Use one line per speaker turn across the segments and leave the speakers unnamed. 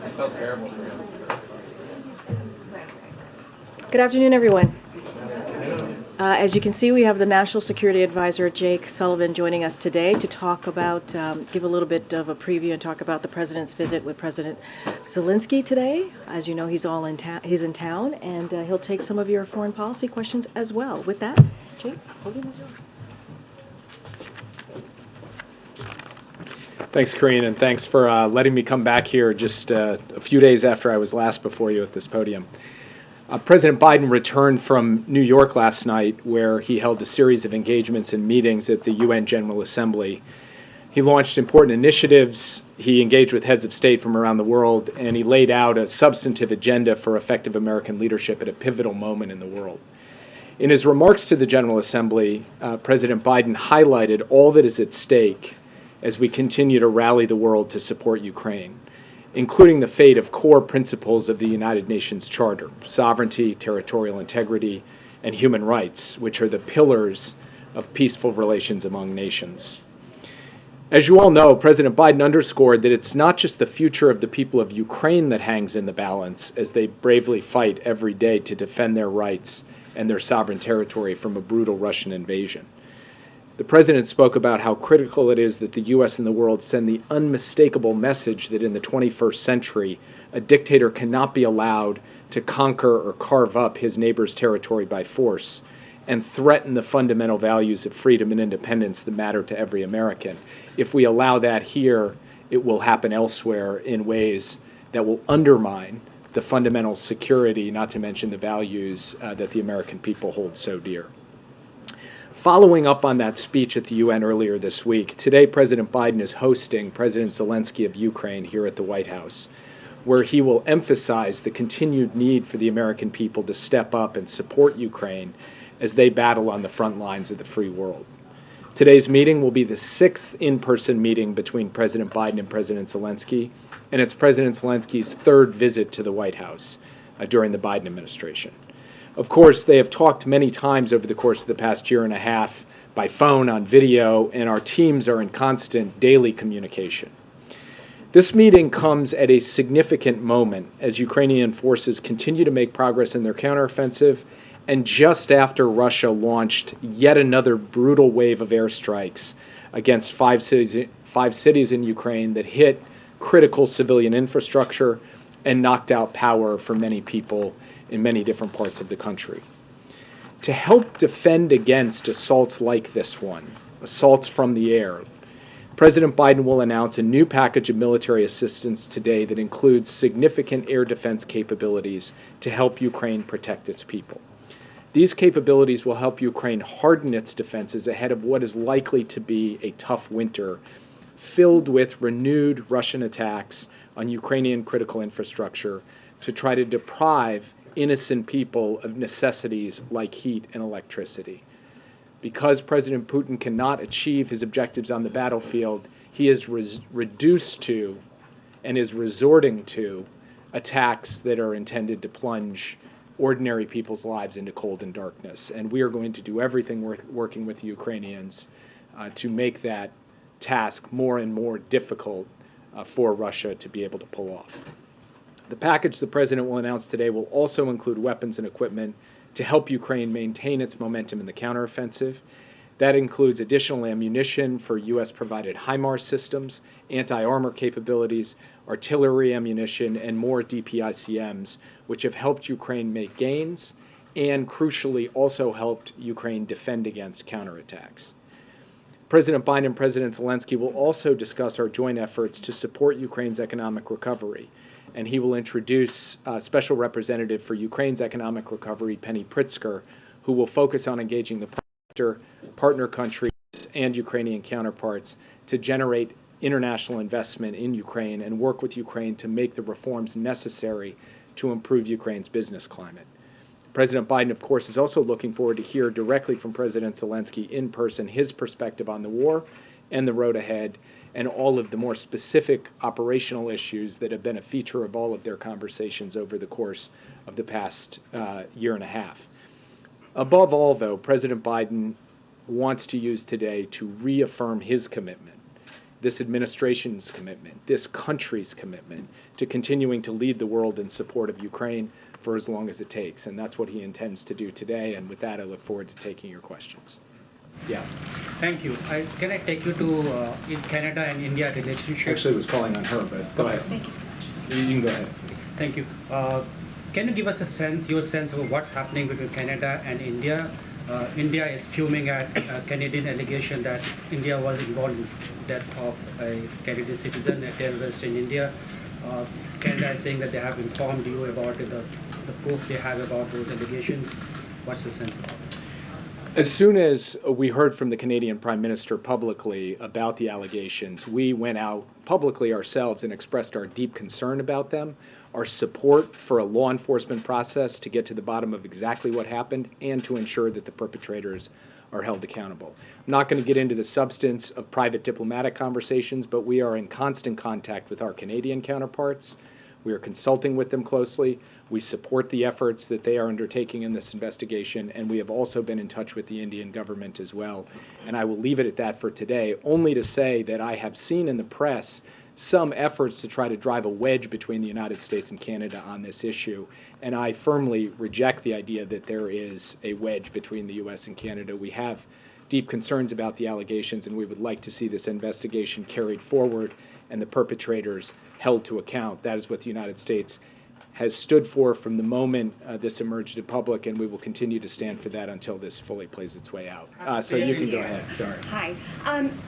I felt terrible for him.
Good afternoon, everyone. As you can see, we have the National Security Advisor, Jake Sullivan, joining us today to talk about, give a little bit of a preview and talk about the President's visit with President Zelensky today. As you know, he's in town, and he'll take some of your foreign policy questions as well. With that, Jake, podium is yours.
Thanks, Karine, and thanks for letting me come back here just a few days after I was last before you at this podium. President Biden returned from New York last night, where he held a series of engagements and meetings at the UN General Assembly. He launched important initiatives, he engaged with heads of state from around the world, and he laid out a substantive agenda for effective American leadership at a pivotal moment in the world. In his remarks to the General Assembly, President Biden highlighted all that is at stake as we continue to rally the world to support Ukraine, including the fate of core principles of the United Nations Charter: sovereignty, territorial integrity, and human rights, which are the pillars of peaceful relations among nations. As you all know, President Biden underscored that it's not just the future of the people of Ukraine that hangs in the balance as they bravely fight every day to defend their rights and their sovereign territory from a brutal Russian invasion. The President spoke about how critical it is that the U.S. and the world send the unmistakable message that in the 21st century, a dictator cannot be allowed to conquer or carve up his neighbor's territory by force and threaten the fundamental values of freedom and independence that matter to every American. If we allow that here, it will happen elsewhere in ways that will undermine the fundamental security, not to mention the values that the American people hold so dear. Following up on that speech at the UN earlier this week, today President Biden is hosting President Zelensky of Ukraine here at the White House, where he will emphasize the continued need for the American people to step up and support Ukraine as they battle on the front lines of the free world. Today's meeting will be the 6th in-person meeting between President Biden and President Zelensky, and it's President Zelensky's 3rd visit to the White House during the Biden administration. Of course, they have talked many times over the course of the past year and a half by phone, on video, and our teams are in constant daily communication. This meeting comes at a significant moment as Ukrainian forces continue to make progress in their counteroffensive, and just after Russia launched yet another brutal wave of airstrikes against five cities in Ukraine that hit critical civilian infrastructure and knocked out power for many people in many different parts of the country. To help defend against assaults like this one, assaults from the air, President Biden will announce a new package of military assistance today that includes significant air defense capabilities to help Ukraine protect its people. These capabilities will help Ukraine harden its defenses ahead of what is likely to be a tough winter, filled with renewed Russian attacks on Ukrainian critical infrastructure to try to deprive innocent people of necessities like heat and electricity. Because President Putin cannot achieve his objectives on the battlefield, he is reduced to and is resorting to attacks that are intended to plunge ordinary people's lives into cold and darkness. And we are going to do everything working with the Ukrainians to make that task more and more difficult for Russia to be able to pull off. The package the President will announce today will also include weapons and equipment to help Ukraine maintain its momentum in the counteroffensive. That includes additional ammunition for U.S.-provided HIMARS systems, anti-armor capabilities, artillery ammunition, and more DPICMs, which have helped Ukraine make gains and, crucially, also helped Ukraine defend against counterattacks. President Biden and President Zelensky will also discuss our joint efforts to support Ukraine's economic recovery, and he will introduce a special representative for Ukraine's economic recovery, Penny Pritzker, who will focus on engaging the partner countries and Ukrainian counterparts to generate international investment in Ukraine and work with Ukraine to make the reforms necessary to improve Ukraine's business climate. President Biden, of course, is also looking forward to hear directly from President Zelensky in person his perspective on the war and the road ahead, and all of the more specific operational issues that have been a feature of all of their conversations over the course of the past year and a half. Above all, though, President Biden wants to use today to reaffirm his commitment this administration's commitment, this country's commitment to continuing to lead the world in support of Ukraine for as long as it takes. And that's what he intends to do today. And with that, I look forward to taking your questions. Yeah.
Thank you. Can I take you to in Canada and India relationship?
Actually, I was calling on her, but go ahead.
Thank you so much.
You can go ahead.
Thank you. Can you give us a sense, your sense of what's happening between Canada and India? India is fuming at a Canadian allegation that India was involved in the death of a Canadian citizen, a terrorist in India. Canada is saying that they have informed you about the proof they have about those allegations. What's the sense about it?
As soon as we heard from the Canadian Prime Minister publicly about the allegations, we went out publicly ourselves and expressed our deep concern about them, our support for a law enforcement process to get to the bottom of exactly what happened and to ensure that the perpetrators are held accountable. I'm not going to get into the substance of private diplomatic conversations, but we are in constant contact with our Canadian counterparts. We are consulting with them closely. We support the efforts that they are undertaking in this investigation, and we have also been in touch with the Indian government as well. And I will leave it at that for today, only to say that I have seen in the press some efforts to try to drive a wedge between the United States and Canada on this issue, and I firmly reject the idea that there is a wedge between the U.S. and Canada. We have deep concerns about the allegations, and we would like to see this investigation carried forward and the perpetrators held to account. That is what the United States has stood for from the moment this emerged in public, and we will continue to stand for that until this fully plays its way out. So you can go ahead. Sorry.
Hi.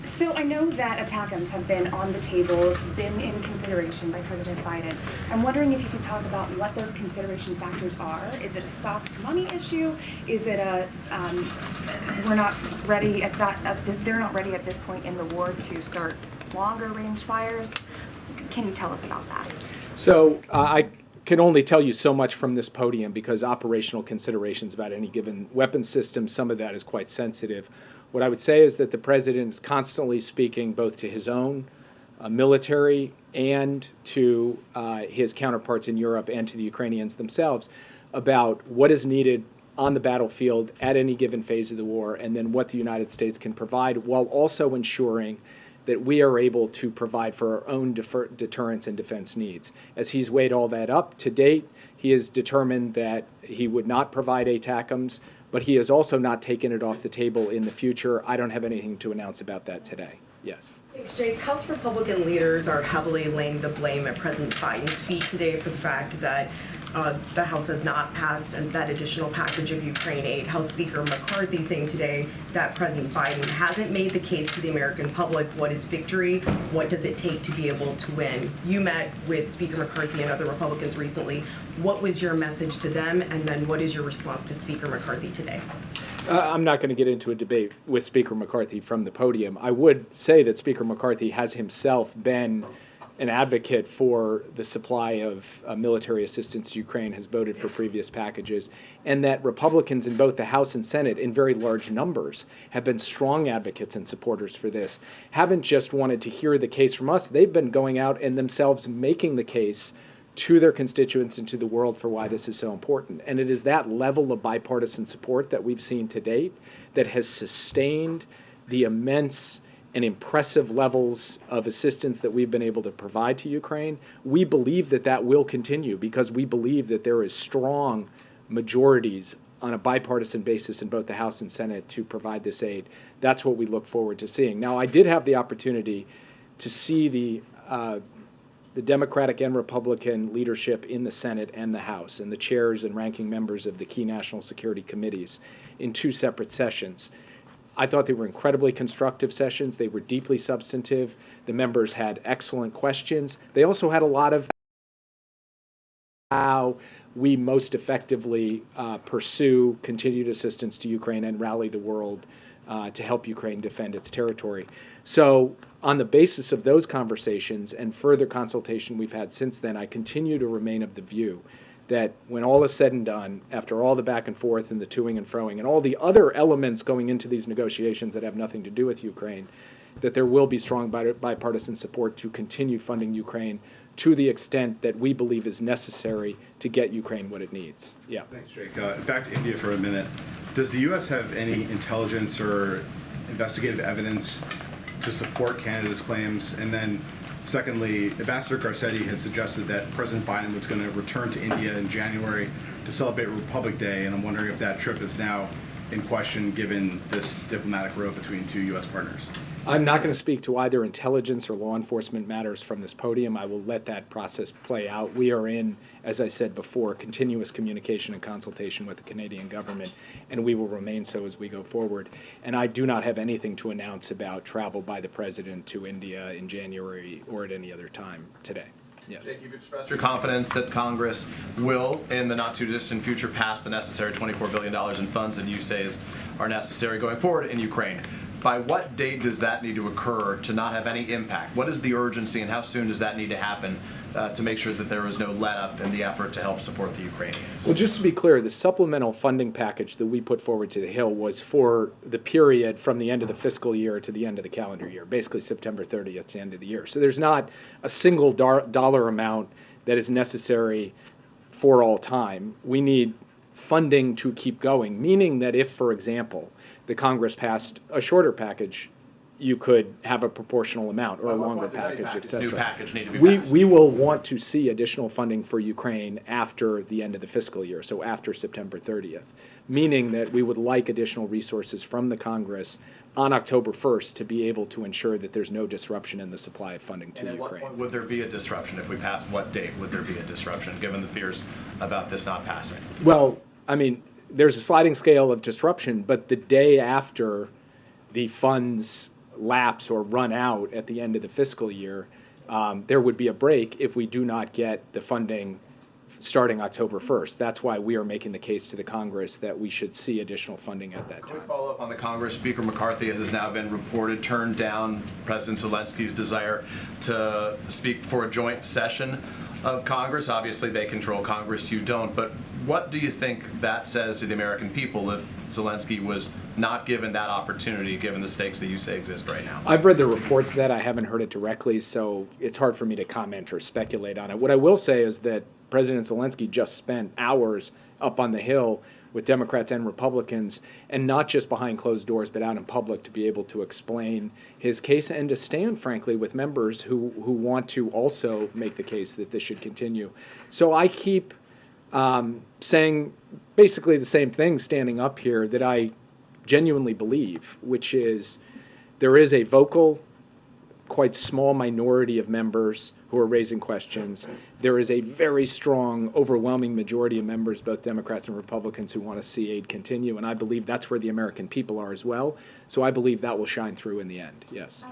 So I know that attack-ums have been on the table, been in consideration by President Biden. I'm wondering if you could talk about what those consideration factors are. Is it a stocks money issue? Is it a we're not ready at that? They're not ready at this point in the war to start longer range fires? Can you tell us about that?
So I can only tell you so much from this podium because operational considerations about any given weapon system, some of that is quite sensitive. What I would say is that the president is constantly speaking both to his own military and to his counterparts in Europe and to the Ukrainians themselves about what is needed on the battlefield at any given phase of the war, and then what the United States can provide, while also ensuring that we are able to provide for our own deterrence and defense needs. As he's weighed all that up to date, he has determined that he would not provide ATACMS, but he has also not taken it off the table in the future. I don't have anything to announce about that today. Yes.
Thanks, Jake. House Republican leaders are heavily laying the blame at President Biden's feet today for the fact that the House has not passed that additional package of Ukraine aid. House Speaker McCarthy saying today that President Biden hasn't made the case to the American public. What is victory? What does it take to be able to win? You met with Speaker McCarthy and other Republicans recently. What was your message to them? And then what is your response to Speaker McCarthy today?
I'm not going to get into a debate with Speaker McCarthy from the podium. I would say that Speaker McCarthy has himself been an advocate for the supply of military assistance to Ukraine, has voted for previous packages, and that Republicans in both the House and Senate in very large numbers have been strong advocates and supporters for this, haven't just wanted to hear the case from us. They've been going out and themselves making the case to their constituents and to the world for why this is so important. And it is that level of bipartisan support that we've seen to date that has sustained the immense and impressive levels of assistance that we've been able to provide to Ukraine. We believe that that will continue because we believe that there is strong majorities on a bipartisan basis in both the House and Senate to provide this aid. That's what we look forward to seeing. Now, I did have the opportunity to see the Democratic and Republican leadership in the Senate and the House, and the chairs and ranking members of the key national security committees in two separate sessions. I thought they were incredibly constructive sessions. They were deeply substantive. The members had excellent questions. They also had a lot of how we most effectively pursue continued assistance to Ukraine and rally the world to help Ukraine defend its territory. So on the basis of those conversations and further consultation we've had since then, I continue to remain of the view that when all is said and done, after all the back and forth and the toing and froing and all the other elements going into these negotiations that have nothing to do with Ukraine, that there will be strong bipartisan support to continue funding Ukraine to the extent that we believe is necessary to get Ukraine what it needs. Yeah.
Thanks, Jake. Back to India for a minute. Does the U.S. have any intelligence or investigative evidence to support Canada's claims? And then secondly, Ambassador Garcetti had suggested that President Biden was going to return to India in January to celebrate Republic Day, and I'm wondering if that trip is now in question given this diplomatic row between two U.S. partners.
I'm not going to speak to either intelligence or law enforcement matters from this podium. I will let that process play out. We are in, as I said before, continuous communication and consultation with the Canadian government, and we will remain so as we go forward. And I do not have anything to announce about travel by the President to India in January or at any other time today. Yes.
Jake, you've expressed your confidence that Congress will, in the not-too-distant future, pass the necessary $24 billion in funds that you say are necessary going forward in Ukraine. By what date does that need to occur to not have any impact? What is the urgency, and how soon does that need to happen to make sure that there is no let-up in the effort to help support the Ukrainians?
Well, just to be clear, the supplemental funding package that we put forward to the Hill was for the period from the end of the fiscal year to the end of the calendar year, basically September 30th to the end of the year. So there's not a single dollar amount that is necessary for all time. We need funding to keep going, meaning that if, for example, the Congress passed a shorter package, you could have a proportional amount or a longer package, etc.
New package need to be passed.
We will want to see additional funding for Ukraine after the end of the fiscal year, so after September 30th, meaning that we would like additional resources from the Congress on October 1st to be able to ensure that there's no disruption in the supply of funding to Ukraine.
At what point would there be a disruption? If we pass, what date would there be a disruption, given the fears about this not passing?
Well, I mean, there's a sliding scale of disruption, but the day after the funds lapse or run out at the end of the fiscal year, there would be a break if we do not get the funding starting October 1st. That's why we are making the case to the Congress that we should see additional funding at that time.
Quick follow-up on the Congress. Speaker McCarthy, as has now been reported, turned down Presidentzilinski's desire to speak for a joint session of Congress. Obviously, they control Congress, you don't. But what do you think that says to the American people if Zelensky was not given that opportunity, given the stakes that you say exist right now?
I've read the reports that I haven't heard it directly, so it's hard for me to comment or speculate on it. What I will say is that President Zelensky just spent hours up on the Hill with Democrats and Republicans, and not just behind closed doors, but out in public to be able to explain his case and to stand, frankly, with members who want to also make the case that this should continue. So I keep saying basically the same thing standing up here that I genuinely believe, which is there is a vocal, quite small minority of members who are raising questions. There is a very strong, overwhelming majority of members, both Democrats and Republicans, who want to see aid continue, and I believe that's where the American people are as well. So I believe that will shine through in the end, yes.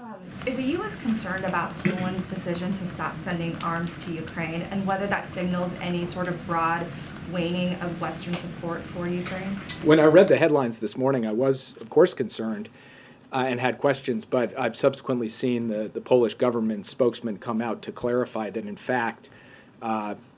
Is the U.S. concerned about Poland's decision to stop sending arms to Ukraine, and whether that signals any sort of broad waning of Western support for Ukraine?
When I read the headlines this morning, I was, of course, concerned and had questions, but I've subsequently seen the Polish government spokesman come out to clarify that, in fact,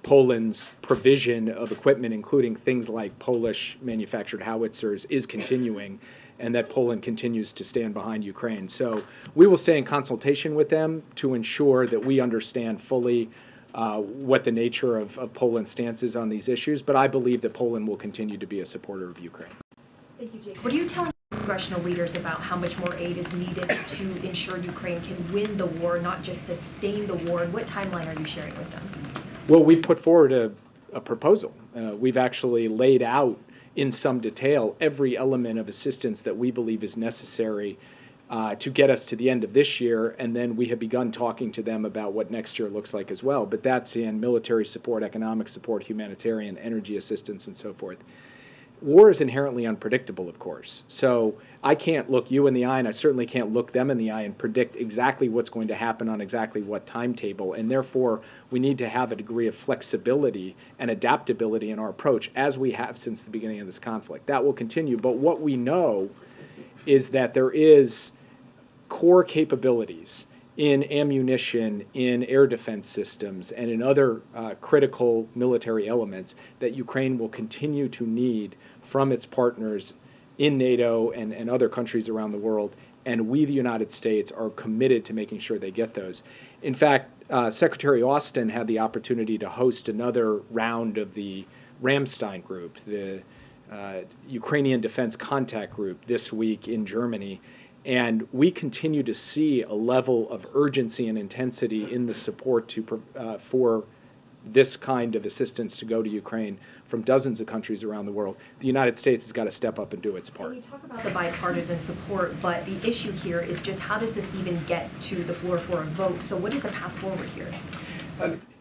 Poland's provision of equipment, including things like Polish manufactured howitzers, is continuing, and that Poland continues to stand behind Ukraine. So we will stay in consultation with them to ensure that we understand fully what the nature of Poland's stance is on these issues, but I believe that Poland will continue to be a supporter of Ukraine.
Thank you, Jake. What are you telling congressional leaders about how much more aid is needed to ensure Ukraine can win the war, not just sustain the war, and what timeline are you sharing with them?
Well, we've put forward a proposal. We've actually laid out in some detail every element of assistance that we believe is necessary to get us to the end of this year, and then we have begun talking to them about what next year looks like as well. But that's in military support, economic support, humanitarian, energy assistance, and so forth. War is inherently unpredictable, of course. So I can't look you in the eye, and I certainly can't look them in the eye and predict exactly what's going to happen on exactly what timetable. And therefore, we need to have a degree of flexibility and adaptability in our approach, as we have since the beginning of this conflict. That will continue. But what we know is that there is core capabilities in ammunition, in air defense systems, and in other critical military elements that Ukraine will continue to need from its partners in NATO and other countries around the world. And we, the United States, are committed to making sure they get those. In fact, Secretary Austin had the opportunity to host another round of the Ramstein Group, the Ukrainian Defense Contact Group, this week in Germany. And we continue to see a level of urgency and intensity in the support for this kind of assistance to go to Ukraine from dozens of countries around the world. The United States has got to step up and do its part.
And you talk about the bipartisan support, but the issue here is just how does this even get to the floor for a vote? So what is the path forward here?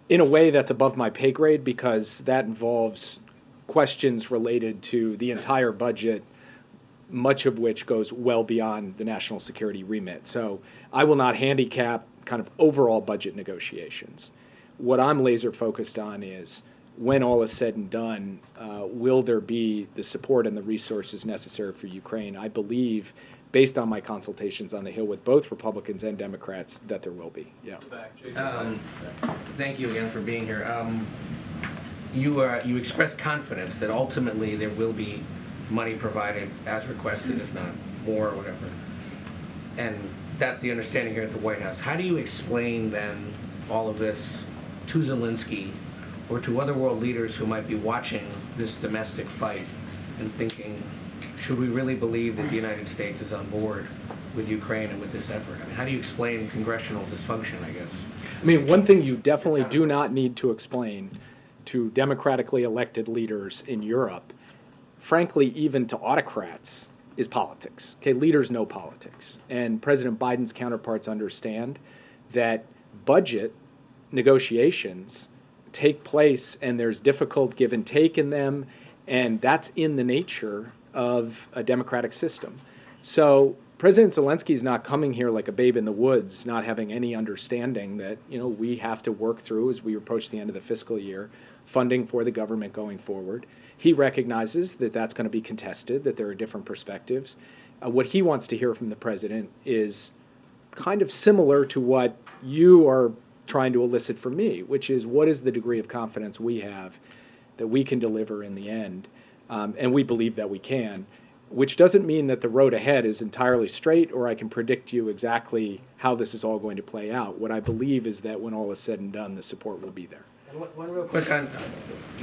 In a way, that's above my pay grade because that involves questions related to the entire budget, much of which goes well beyond the national security remit. So I will not handicap kind of overall budget negotiations. What I'm laser focused on is when all is said and done, will there be the support and the resources necessary for Ukraine? I believe, based on my consultations on the Hill with both Republicans and Democrats, that there will be. Yeah.
Thank you again for being here. You expressed confidence that ultimately there will be money provided as requested, if not more or whatever. And that's the understanding here at the White House. How do you explain then all of this to Zelensky or to other world leaders who might be watching this domestic fight and thinking, should we really believe that the United States is on board with Ukraine and with this effort? I mean, how do you explain congressional dysfunction, I guess?
I mean, one thing you definitely do not need to explain to democratically elected leaders in Europe, frankly, even to autocrats, is politics. Okay, leaders know politics. And President Biden's counterparts understand that budget negotiations take place and there's difficult give and take in them, and that's in the nature of a democratic system. So President Zelensky is not coming here like a babe in the woods, not having any understanding that, you know, we have to work through as we approach the end of the fiscal year, funding for the government going forward. He recognizes that that's going to be contested, that there are different perspectives. What he wants to hear from the president is kind of similar to what you are trying to elicit from me, which is what is the degree of confidence we have that we can deliver in the end, and we believe that we can, which doesn't mean that the road ahead is entirely straight or I can predict to you exactly how this is all going to play out. What I believe is that when all is said and done, the support will be there.
And one real quick on,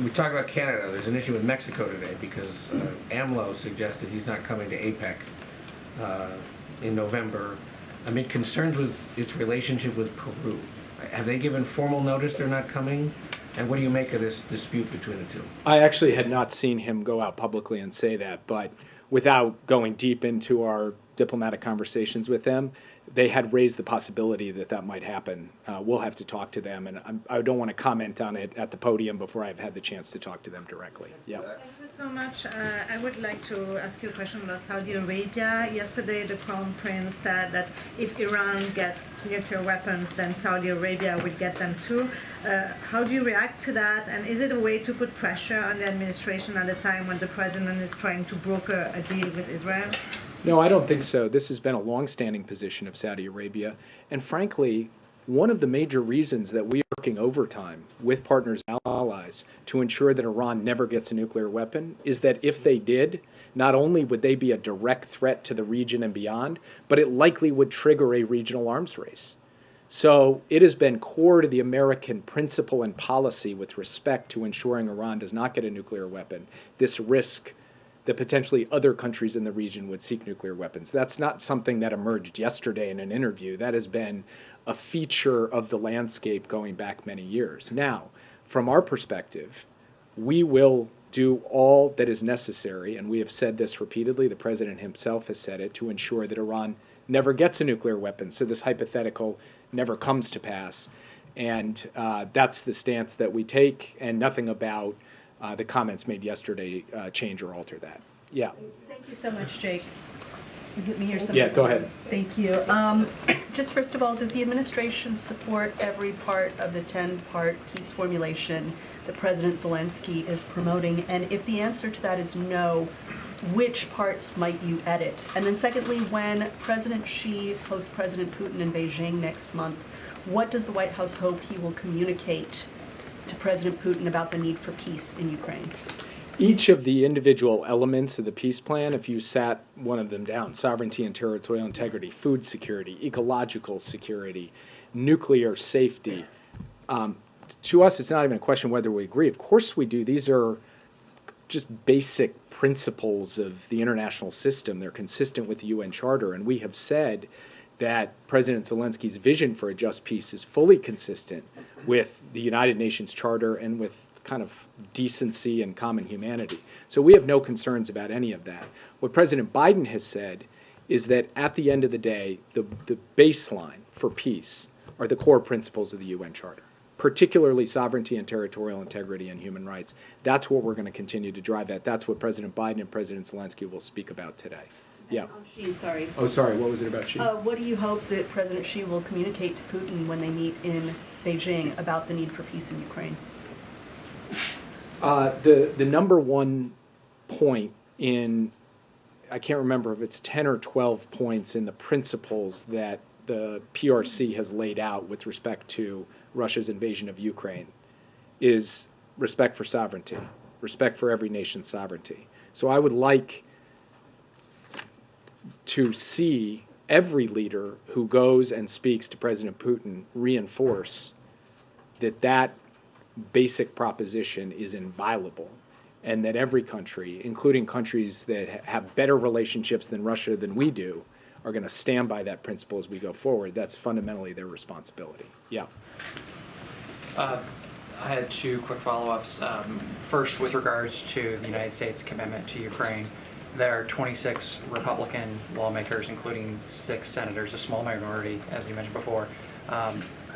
we talked about Canada. There's an issue with Mexico today because AMLO suggested he's not coming to APEC in November amid concerns with its relationship with Peru. Have they given formal notice they're not coming? And what do you make of this dispute between the two?
I actually had not seen him go out publicly and say that, but without going deep into our diplomatic conversations with them, they had raised the possibility that that might happen. We'll have to talk to them, and I don't want to comment on it at the podium before I've had the chance to talk to them directly. Yeah.
Thank you so much. I would like to ask you a question about Saudi Arabia. Yesterday, the Crown Prince said that if Iran gets nuclear weapons, then Saudi Arabia would get them too. How do you react to that? And is it a way to put pressure on the administration at a time when the president is trying to broker a deal with Israel?
No, I don't think so. This has been a long-standing position of Saudi Arabia. And frankly, one of the major reasons that we are working overtime with partners and allies to ensure that Iran never gets a nuclear weapon is that if they did, not only would they be a direct threat to the region and beyond, but it likely would trigger a regional arms race. So it has been core to the American principle and policy with respect to ensuring Iran does not get a nuclear weapon, this risk that potentially other countries in the region would seek nuclear weapons. That's not something that emerged yesterday in an interview. That has been a feature of the landscape going back many years. Now, from our perspective, we will do all that is necessary, and we have said this repeatedly, the president himself has said it, to ensure that Iran never gets a nuclear weapon, so this hypothetical never comes to pass. And that's the stance that we take, and nothing about the comments made yesterday change or alter that. Yeah.
Thank you so much, Jake. Is it me or something?
Yeah, go ahead.
Thank you. Just first of all, does the administration support every part of the 10-part peace formulation that President Zelensky is promoting? And if the answer to that is no, which parts might you edit? And then secondly, when President Xi hosts President Putin in Beijing next month, what does the White House hope he will communicate to President Putin about the need for peace in Ukraine?
Each of the individual elements of the peace plan, if you sat one of them down, sovereignty and territorial integrity, food security, ecological security, nuclear safety, to us it's not even a question whether we agree. Of course we do. These are just basic principles of the international system. They're consistent with the UN Charter, and we have said that President Zelensky's vision for a just peace is fully consistent with the United Nations Charter and with kind of decency and common humanity. So we have no concerns about any of that. What President Biden has said is that at the end of the day, the baseline for peace are the core principles of the UN Charter, particularly sovereignty and territorial integrity and human rights. That's what we're going to continue to drive at. That's what President Biden and President Zelensky will speak about today. Yeah.
Xi, sorry.
Oh, sorry. What was it about Xi?
What do you hope that President Xi will communicate to Putin when they meet in Beijing about the need for peace in Ukraine?
The number one point in, I can't remember if it's 10 or 12 points in the principles that the PRC has laid out with respect to Russia's invasion of Ukraine is respect for sovereignty, respect for every nation's sovereignty. So I would like to see every leader who goes and speaks to President Putin reinforce that that basic proposition is inviolable, and that every country, including countries that have better relationships than Russia than we do, are going to stand by that principle as we go forward. That's fundamentally their responsibility. Yeah.
I had two quick follow-ups. First, with regards to the United States' commitment to Ukraine, there are 26 Republican lawmakers, including 6 senators, a small minority, as you mentioned before,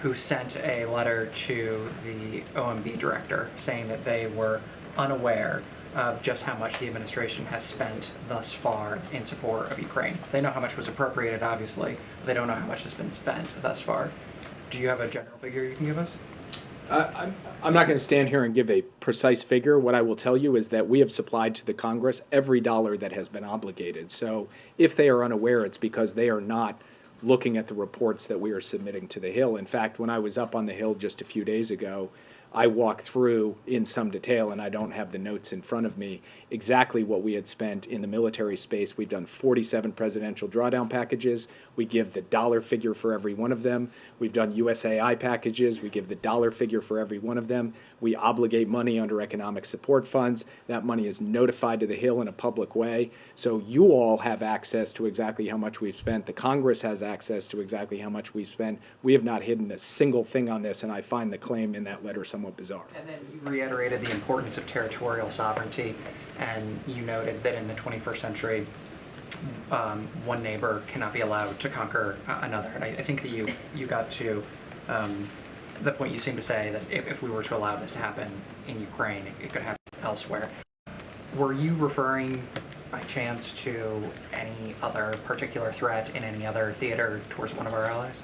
who sent a letter to the OMB director saying that they were unaware of just how much the administration has spent thus far in support of Ukraine. They know how much was appropriated, obviously. They don't know how much has been spent thus far. Do you have a general figure you can give us?
I'm not going to stand here and give a precise figure. What I will tell you is that we have supplied to the Congress every dollar that has been obligated. So if they are unaware, it's because they are not looking at the reports that we are submitting to the Hill. In fact, when I was up on the Hill just a few days ago, I walked through in some detail, and I don't have the notes in front of me, exactly what we had spent in the military space. We've done 47 presidential drawdown packages. We give the dollar figure for every one of them. We've done USAI packages. We give the dollar figure for every one of them. We obligate money under economic support funds. That money is notified to the Hill in a public way. So you all have access to exactly how much we've spent. The Congress has access to exactly how much we've spent. We have not hidden a single thing on this, and I find the claim in that letter somewhat bizarre.
And then you reiterated the importance of territorial sovereignty, and you noted that in the 21st century, one neighbor cannot be allowed to conquer another. And I think that you got to the point you seem to say that if we were to allow this to happen in Ukraine, it could happen elsewhere. Were you referring by chance to any other particular threat in any other theater towards one of our allies?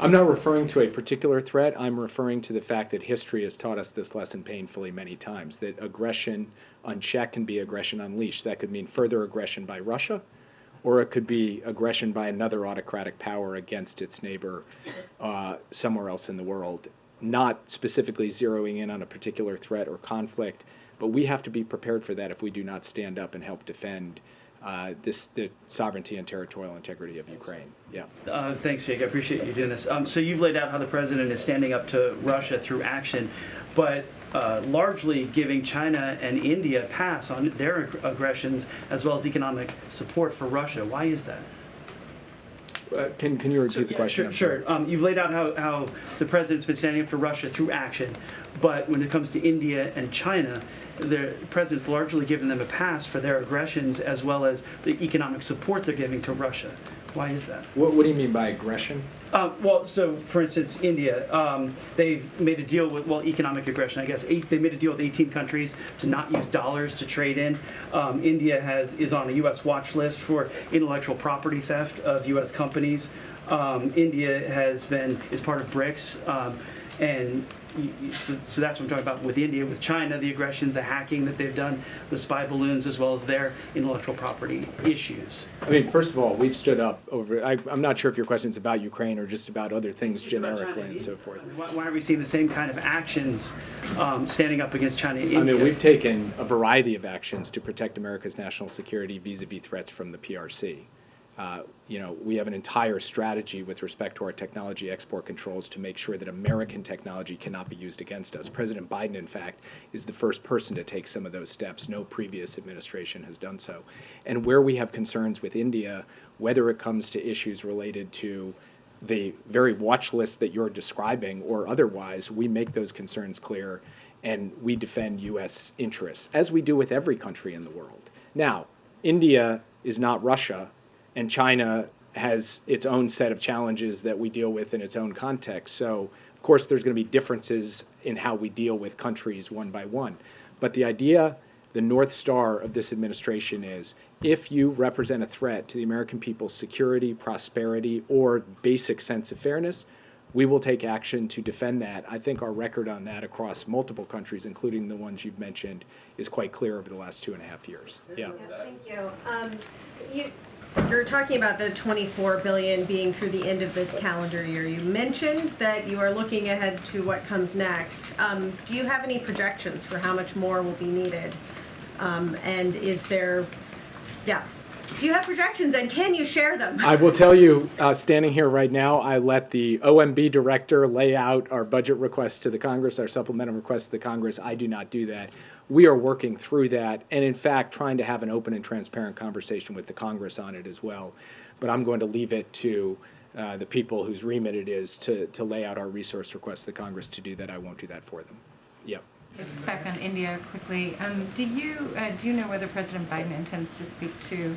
I'm not referring to a particular threat. I'm referring to the fact that history has taught us this lesson painfully many times, that aggression unchecked can be aggression unleashed. That could mean further aggression by Russia, or it could be aggression by another autocratic power against its neighbor somewhere else in the world, not specifically zeroing in on a particular threat or conflict, but we have to be prepared for that if we do not stand up and help defend the sovereignty and territorial integrity of Ukraine. Yeah.
Thanks, Jake. I appreciate you doing this. So you've laid out how the president is standing up to Russia through action, but largely giving China and India a pass on their aggressions as well as economic support for Russia. Why is that?
Can you repeat the question?
Sure. You've laid out how the president's been standing up for Russia through action, but when it comes to India and China, the president's largely given them a pass for their aggressions as well as the economic support they're giving to Russia. Why is that?
What do you mean by aggression?
Well, so for instance, India, they've made a deal with, well, economic aggression, I guess. They made a deal with 18 countries to not use dollars to trade in. India is on a U.S. watch list for intellectual property theft of U.S. companies. India is part of BRICS, and so that's what I'm talking about with India. With China, the aggressions, the hacking that they've done, the spy balloons, as well as their intellectual property issues.
I mean, first of all, we've stood up over, I'm not sure if your question is about Ukraine or just about other things generically and so forth.
Why are we seeing the same kind of actions standing up against China and India?
I mean, we've taken a variety of actions to protect America's national security vis-a-vis threats from the PRC. We have an entire strategy with respect to our technology export controls to make sure that American technology cannot be used against us. President Biden, in fact, is the first person to take some of those steps. No previous administration has done so. And where we have concerns with India, whether it comes to issues related to the very watch list that you're describing or otherwise, we make those concerns clear and we defend U.S. interests, as we do with every country in the world. Now, India is not Russia, and China has its own set of challenges that we deal with in its own context. So, of course, there's going to be differences in how we deal with countries one by one. But the idea, the North Star of this administration is, if you represent a threat to the American people's security, prosperity, or basic sense of fairness, we will take action to defend that. I think our record on that across multiple countries, including the ones you've mentioned, is quite clear over the last 2.5 years. Yeah.
Thank you. You're talking about the $24 billion being through the end of this calendar year. You mentioned that you are looking ahead to what comes next. Do you have any projections for how much more will be needed? And is there, do you have projections, and can you share them?
I will tell you, standing here right now, I let the OMB director lay out our budget requests to the Congress, our supplemental requests to the Congress. I do not do that. We are working through that, and in fact, trying to have an open and transparent conversation with the Congress on it as well. But I'm going to leave it to the people whose remit it is to lay out our resource requests to the Congress to do that. I won't do that for them. Yep.
Just back on India quickly. Do you know whether President Biden intends to speak to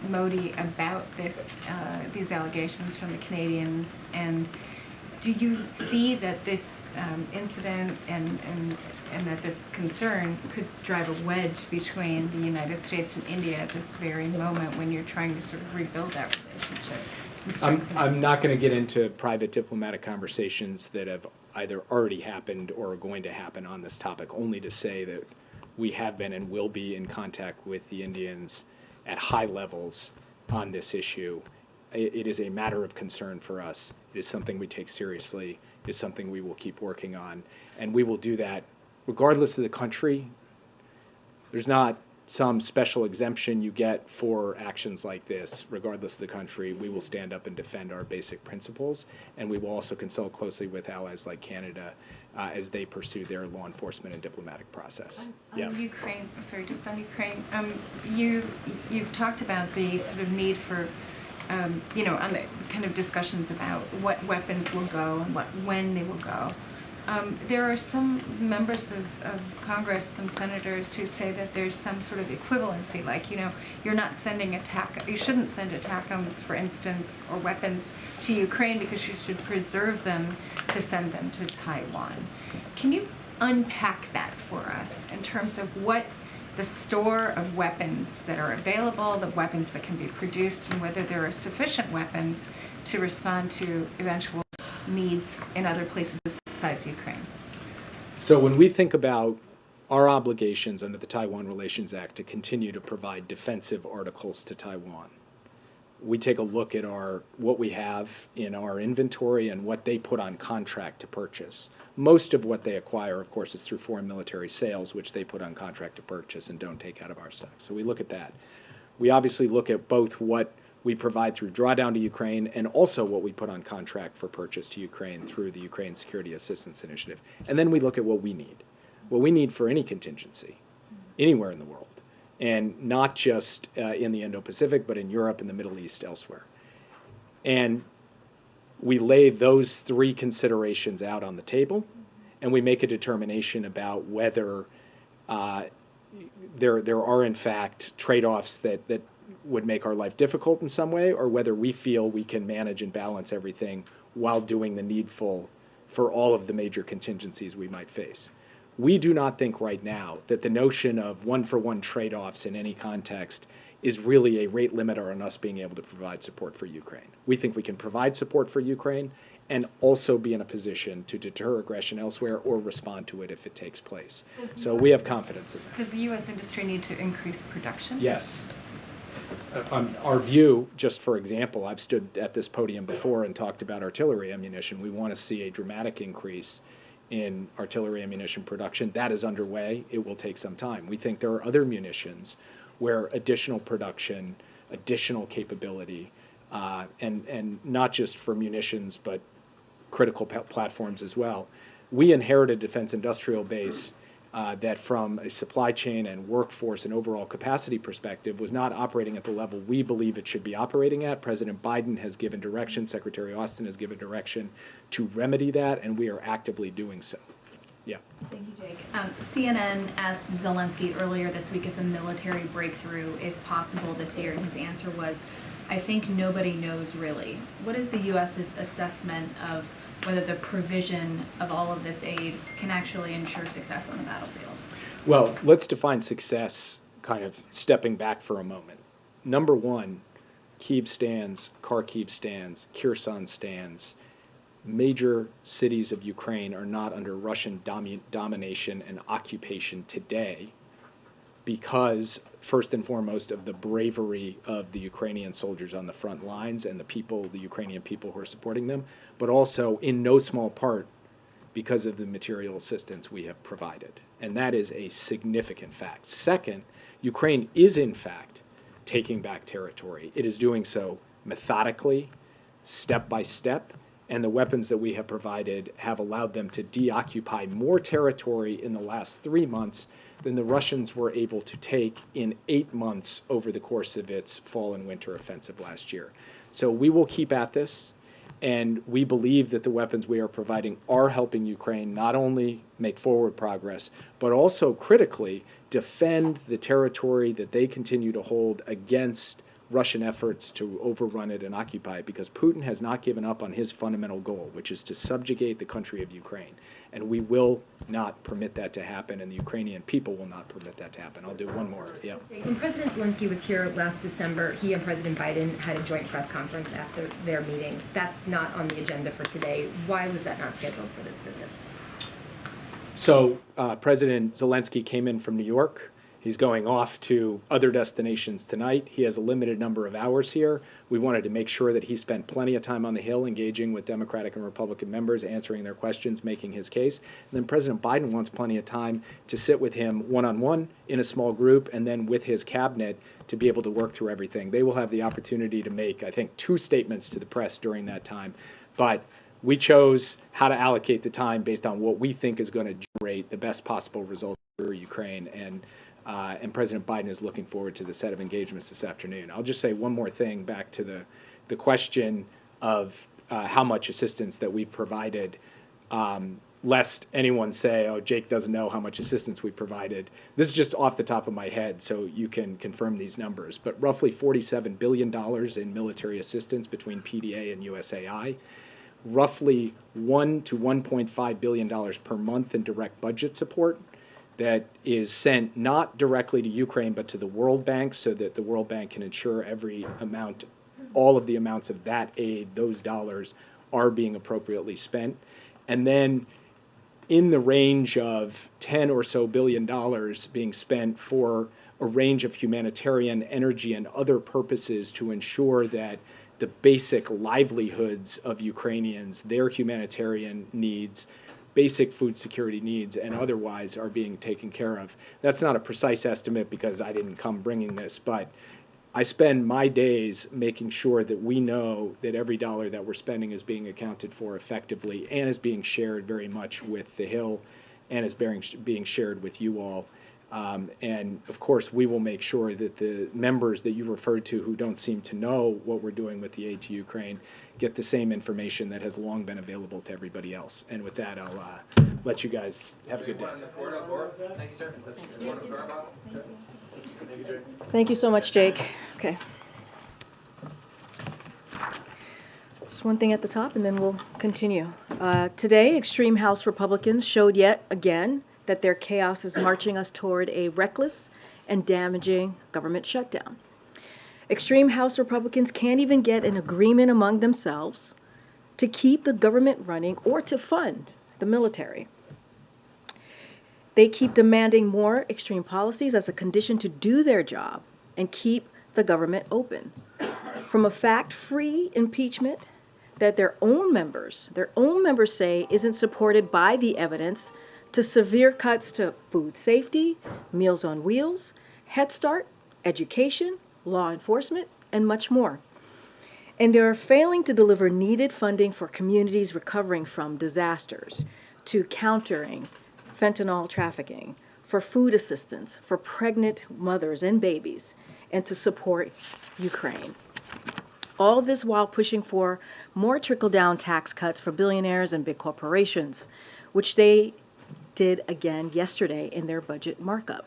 Modi about these allegations from the Canadians? And do you see that this incident and that this concern could drive a wedge between the United States and India at this very moment when you're trying to sort of rebuild that relationship?
I'm not going to get into private diplomatic conversations that have either already happened or are going to happen on this topic, only to say that we have been and will be in contact with the Indians at high levels on this issue. It is a matter of concern for us. It is something we take seriously. It is something we will keep working on. And we will do that regardless of the country. There's not some special exemption you get for actions like this. Regardless of the country, we will stand up and defend our basic principles, and we will also consult closely with allies like Canada as they pursue their law enforcement and diplomatic process.
On Ukraine, sorry, just on Ukraine, you've talked about the sort of need for, on the kind of discussions about what weapons will go and when they will go. There are some members of Congress, some senators, who say that there's some sort of equivalency, like, you're not sending you shouldn't send ATACMS, for instance, or weapons to Ukraine because you should preserve them to send them to Taiwan. Can you unpack that for us in terms of what the store of weapons that are available, the weapons that can be produced, and whether there are sufficient weapons to respond to eventual needs in other places besides Ukraine?
So when we think about our obligations under the Taiwan Relations Act to continue to provide defensive articles to Taiwan, we take a look at what we have in our inventory and what they put on contract to purchase. Most of what they acquire, of course, is through foreign military sales, which they put on contract to purchase and don't take out of our stock. So we look at that. We obviously look at both what we provide through drawdown to Ukraine and also what we put on contract for purchase to Ukraine through the Ukraine Security Assistance Initiative. And then we look at what we need for any contingency anywhere in the world, and not just in the Indo-Pacific, but in Europe, in the Middle East, elsewhere. And we lay those three considerations out on the table, and we make a determination about whether there are, in fact, trade-offs that would make our life difficult in some way, or whether we feel we can manage and balance everything while doing the needful for all of the major contingencies we might face. We do not think right now that the notion of one-for-one trade-offs in any context is really a rate limiter on us being able to provide support for Ukraine. We think we can provide support for Ukraine and also be in a position to deter aggression elsewhere or respond to it if it takes place. So we have confidence in that.
Does the U.S. industry need to increase production?
Yes. Our view, just for example, I've stood at this podium before and talked about artillery ammunition. We want to see a dramatic increase in artillery ammunition production. That is underway. It will take some time. We think there are other munitions where additional production additional capability, and not just for munitions, but critical platforms as well. We inherited a defense industrial base that from a supply chain and workforce and overall capacity perspective was not operating at the level we believe it should be operating at. President Biden has given direction, Secretary Austin has given direction to remedy that, and we are actively doing so. Yeah.
Thank you, Jake. CNN asked Zelensky earlier this week if a military breakthrough is possible this year, and his answer was, I think nobody knows really. What is the U.S.'s assessment of whether the provision of all of this aid can actually ensure success on the battlefield?
Well, let's define success kind of stepping back for a moment. Number one, Kyiv stands, Kharkiv stands, Kherson stands. Major cities of Ukraine are not under Russian domination and occupation today because, first and foremost, of the bravery of the Ukrainian soldiers on the front lines and the people, the Ukrainian people who are supporting them, but also in no small part because of the material assistance we have provided. And that is a significant fact. Second, Ukraine is in fact taking back territory. It is doing so methodically, step by step, and the weapons that we have provided have allowed them to deoccupy more territory in the last 3 months than the Russians were able to take in 8 months over the course of its fall and winter offensive last year. So we will keep at this, and we believe that the weapons we are providing are helping Ukraine not only make forward progress, but also critically defend the territory that they continue to hold against Russian efforts to overrun it and occupy it, because Putin has not given up on his fundamental goal, which is to subjugate the country of Ukraine. And we will not permit that to happen, and the Ukrainian people will not permit that to happen. I'll do one more. Yeah.
When President Zelensky was here last December, he and President Biden had a joint press conference after their meetings. That's not on the agenda for today. Why was that not scheduled for this visit?
So President Zelensky came in from New York. He's going off to other destinations tonight. He has a limited number of hours here. We wanted to make sure that he spent plenty of time on the Hill engaging with Democratic and Republican members, answering their questions, making his case. And then President Biden wants plenty of time to sit with him one-on-one in a small group and then with his cabinet to be able to work through everything. They will have the opportunity to make, I think, 2 statements to the press during that time. But we chose how to allocate the time based on what we think is going to generate the best possible results for Ukraine. And President Biden is looking forward to the set of engagements this afternoon. I'll just say one more thing back to the question of how much assistance that we've provided, lest anyone say, oh, Jake doesn't know how much assistance we've provided. This is just off the top of my head, so you can confirm these numbers. But roughly $47 billion in military assistance between PDA and USAI. Roughly $1 to $1.5 billion per month in direct budget support that is sent not directly to Ukraine, but to the World Bank, so that the World Bank can ensure every amount, all of the amounts of that aid, those dollars, are being appropriately spent. And then in the range of $10 or so billion being spent for a range of humanitarian, energy, and other purposes to ensure that the basic livelihoods of Ukrainians, their humanitarian needs, basic food security needs, and otherwise are being taken care of. That's not a precise estimate because I didn't come bringing this, but I spend my days making sure that we know that every dollar that we're spending is being accounted for effectively and is being shared very much with the Hill and is being shared with you all. And of course, we will make sure that the members that you referred to who don't seem to know what we're doing with the aid to Ukraine get the same information that has long been available to everybody else. And with that, I'll let you guys have a good day.
Thank you, sir.
Thank you so much, Jake. Okay. Just one thing at the top, and then we'll continue. Today, extreme House Republicans showed yet again that their chaos is marching us toward a reckless and damaging government shutdown. Extreme House Republicans can't even get an agreement among themselves to keep the government running or to fund the military. They keep demanding more extreme policies as a condition to do their job and keep the government open. From a fact-free impeachment that their own members say isn't supported by the evidence, to severe cuts to food safety, Meals on Wheels, Head Start, education, law enforcement, and much more. And they are failing to deliver needed funding for communities recovering from disasters, to countering fentanyl trafficking, for food assistance, for pregnant mothers and babies, and to support Ukraine. All this while pushing for more trickle-down tax cuts for billionaires and big corporations, which they did again yesterday in their budget markup.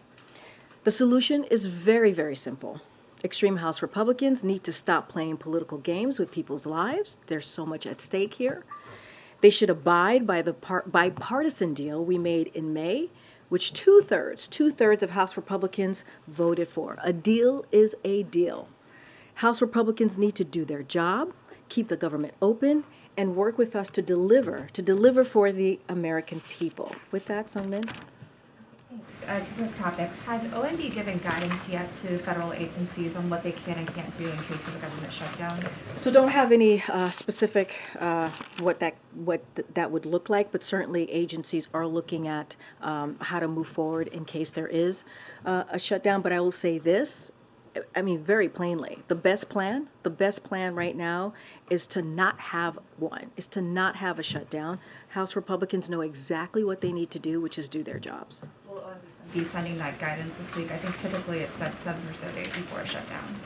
The solution is very, very simple. Extreme House Republicans need to stop playing political games with people's lives. There's so much at stake here. They should abide by the bipartisan deal we made in May, which two-thirds of House Republicans voted for. A deal is a deal. House Republicans need to do their job, keep the government open, and work with us to deliver for the American people. With that, Sungmin.
Thanks. To the topics, has OMB given guidance yet to federal agencies on what they can and can't do in case of a government shutdown?
So don't have any specific what that would look like, but certainly agencies are looking at how to move forward in case there is a shutdown. But I will say this, I mean, very plainly, the best plan right now is to not have one, is to not have a shutdown. House Republicans know exactly what they need to do, which is do their jobs.
Will OMB be sending that guidance this week? I think typically it's said 7 or so days before a shutdown.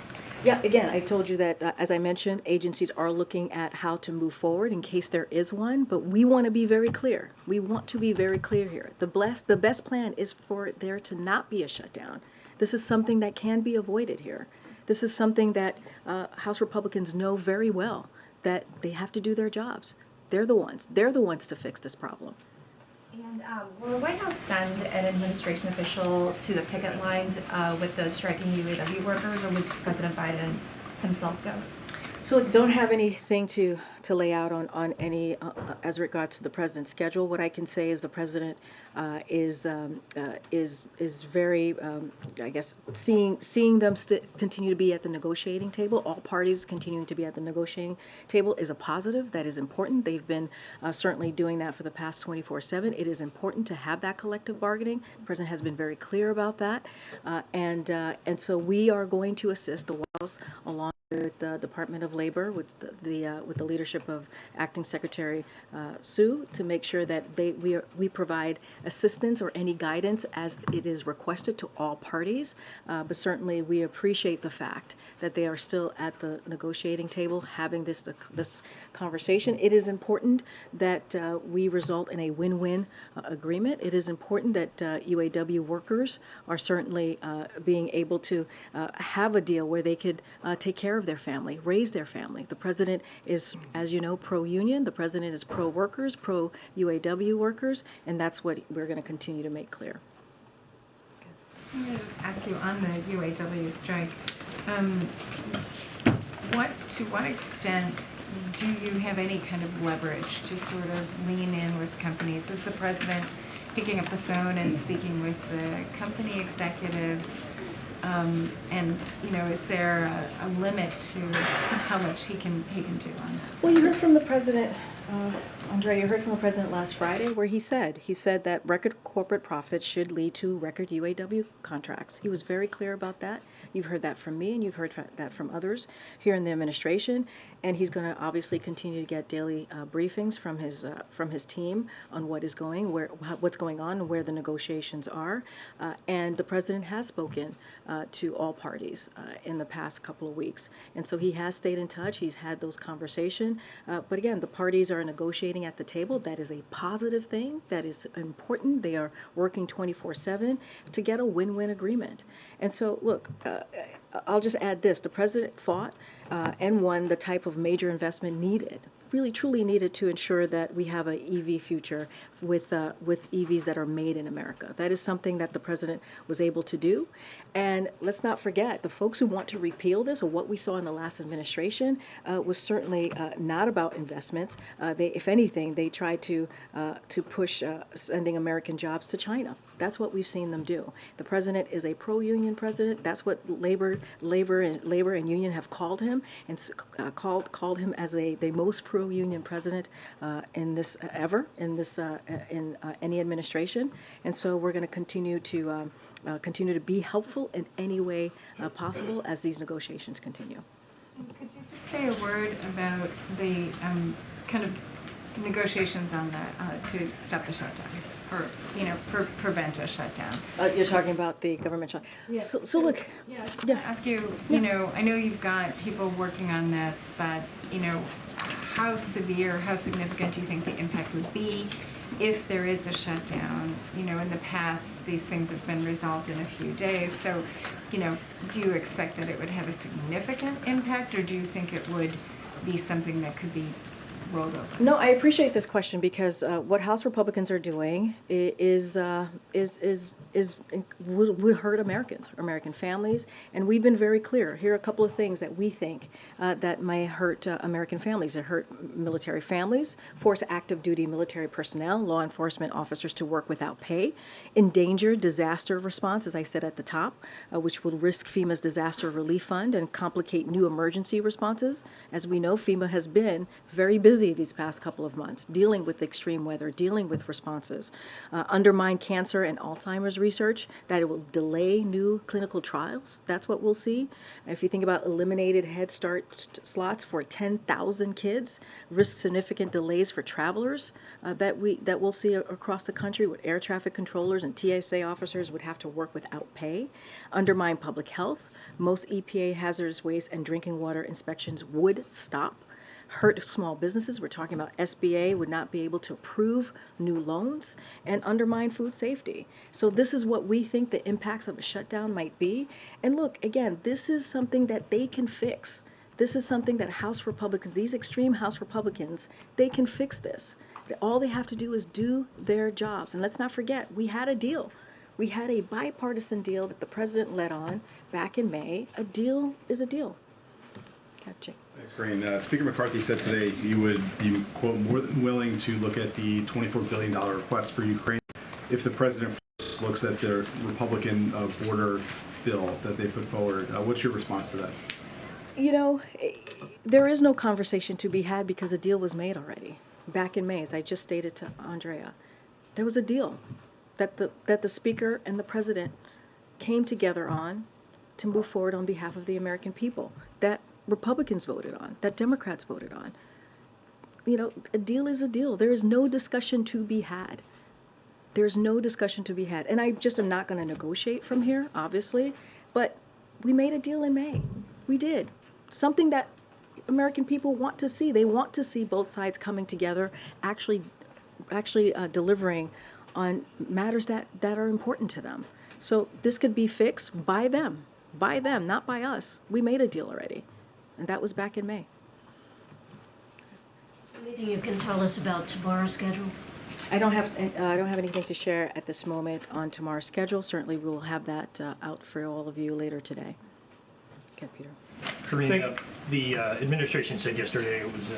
Yeah, again, I told you that, as I mentioned, agencies are looking at how to move forward in case there is one, but we want to be very clear. We want to be very clear here. The best plan is for there to not be a shutdown. This is something that can be avoided here. This is something that House Republicans know very well, that they have to do their jobs. They're the ones to fix this problem.
And will the White House send an administration official to the picket lines with those striking UAW workers, or would President Biden himself go?
So don't have anything to lay out on any as regards to the president's schedule. What I can say is the president is very, I guess, seeing them continue to be at the negotiating table. All parties continuing to be at the negotiating table is a positive. That is important. They've been certainly doing that for the past 24/7. It is important to have that collective bargaining. The president has been very clear about that, and so we are going to assist the White House along with the Department of Labor, with the leadership of Acting Secretary Sue, to make sure that we provide assistance or any guidance as it is requested to all parties. But certainly we appreciate the fact that they are still at the negotiating table having this conversation. It is important that we result in a win-win agreement. It is important that UAW workers are certainly being able to have a deal where they could take care of their family, raise their family. The president is, as you know, pro-union. The president is pro-workers, pro-UAW workers, and that's what we're going to continue to make clear.
I'm going to just ask you on the UAW strike, to what extent do you have any kind of leverage to sort of lean in with companies? Is the president picking up the phone and speaking with the company executives? And is there a limit to how much he can do on that?
Well, you heard from the president, Andre. You heard from the president last Friday, where he said that record corporate profits should lead to record UAW contracts. He was very clear about that. You've heard that from me, and you've heard that from others here in the administration. And he's going to obviously continue to get daily briefings from his team on what's going on, and where the negotiations are. And the president has spoken to all parties in the past couple of weeks, and so he has stayed in touch. He's had those conversations. But again, the parties are negotiating at the table. That is a positive thing. That is important. They are working 24/7 to get a win-win agreement. And so, look, I'll just add this. The president fought and won the type of major investment needed, really truly needed, to ensure that we have an EV future with EVs that are made in America. That is something that the president was able to do. And let's not forget, the folks who want to repeal this, or what we saw in the last administration, was certainly not about investments. If anything, they tried to push sending American jobs to China. That's what we've seen them do. The president is a pro-union president. That's what labor and union have called him, and called him as the most pro-union president in any administration. And so we're going to continue to be helpful in any way possible as these negotiations continue.
Could you just say a word about the kind of negotiations on the to stop the shutdown, or prevent a shutdown?
You're talking about the government shutdown.
Yeah.
So look.
Yeah. I ask you. You know, I know you've got people working on this, but how severe, how significant do you think the impact would be if there is a shutdown? In the past, these things have been resolved in a few days. So, do you expect that it would have a significant impact, or do you think it would be something that could be rolled over?
No, I appreciate this question because what House Republicans are doing would hurt Americans, American families, and we've been very clear. Here are a couple of things that we think that may hurt American families. It hurt military families, force active duty military personnel, law enforcement officers to work without pay, endanger disaster response, as I said at the top, which will risk FEMA's disaster relief fund and complicate new emergency responses. As we know, FEMA has been very busy these past couple of months, dealing with extreme weather, dealing with responses, undermine cancer and Alzheimer's research, that it will delay new clinical trials. That's what we'll see. If you think about eliminated Head Start slots for 10,000 kids, risk significant delays for travelers that we'll see across the country, with air traffic controllers and TSA officers would have to work without pay, undermine public health. Most EPA hazardous waste and drinking water inspections would stop. Hurt small businesses. We're talking about SBA would not be able to approve new loans, and undermine food safety. So this is what we think the impacts of a shutdown might be. And look, again, this is something that they can fix. This is something that House Republicans, these extreme House Republicans, they can fix this. All they have to do is do their jobs. And let's not forget, we had a deal. We had a bipartisan deal that the president led on back in May. A deal is a deal. Catching.
Thanks, Karine. Speaker McCarthy said today he would be, quote, more than willing to look at the $24 billion request for Ukraine if the president first looks at the Republican border bill that they put forward. What's your response to that?
There is no conversation to be had because a deal was made already. Back in May, as I just stated to Andrea, there was a deal that the Speaker and the President came together on to move forward on behalf of the American people, that Republicans voted on, that Democrats voted on. A deal is a deal. There is no discussion to be had. There's no discussion to be had. And I just am not going to negotiate from here, obviously, but we made a deal in May. We did. Something that American people want to see. They want to see both sides coming together, actually delivering on matters that are important to them. So this could be fixed by them, not by us. We made a deal already. And that was back in May.
Anything you can tell us about tomorrow's schedule?
I don't have anything to share at this moment on tomorrow's schedule. Certainly, we will have that out for all of you later today. Okay, Peter.
Karine, the administration said yesterday it was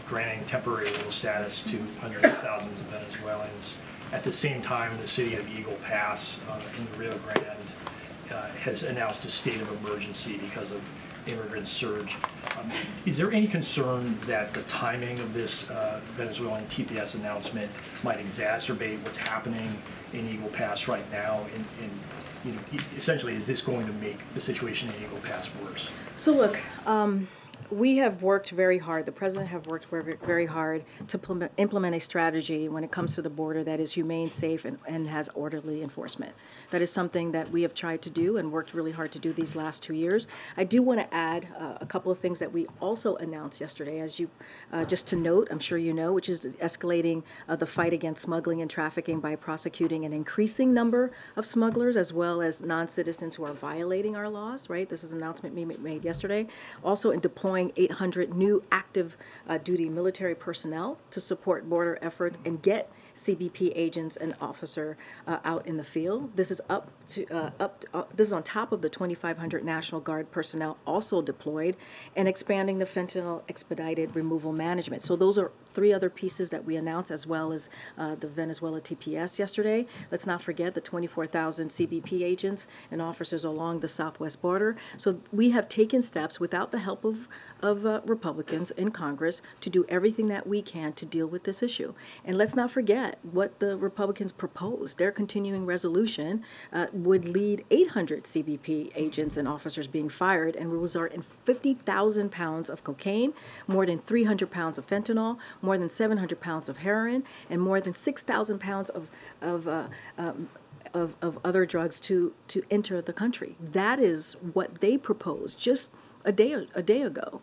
granting temporary legal status to hundreds of thousands of Venezuelans. At the same time, the city of Eagle Pass in the Rio Grande has announced a state of emergency because of immigrant surge. Is there any concern that the timing of this Venezuelan TPS announcement might exacerbate what's happening in Eagle Pass right now? And essentially, is this going to make the situation in Eagle Pass worse?
So look, we have worked very hard, the President have worked very hard to implement a strategy when it comes to the border that is humane, safe, and has orderly enforcement. That is something that we have tried to do and worked really hard to do these last 2 years. I do want to add a couple of things that we also announced yesterday, as you, just to note, I'm sure you know, which is escalating the fight against smuggling and trafficking by prosecuting an increasing number of smugglers as well as non-citizens who are violating our laws, right? This is an announcement we made yesterday. Also in deploying 800 new active duty military personnel to support border efforts and get CBP agents and officer out in the field. This is this is on top of the 2,500 National Guard personnel also deployed, and expanding the fentanyl expedited removal management. So those are 3 other pieces that we announced, as well as the Venezuela TPS yesterday. Let's not forget the 24,000 CBP agents and officers along the southwest border. So we have taken steps without the help of Republicans in Congress to do everything that we can to deal with this issue. And let's not forget, forget what the Republicans proposed. Their continuing resolution would lead 800 CBP agents and officers being fired and will result in 50,000 pounds of cocaine, more than 300 pounds of fentanyl, more than 700 pounds of heroin, and more than 6,000 pounds of other drugs to enter the country. That is what they proposed just a day ago.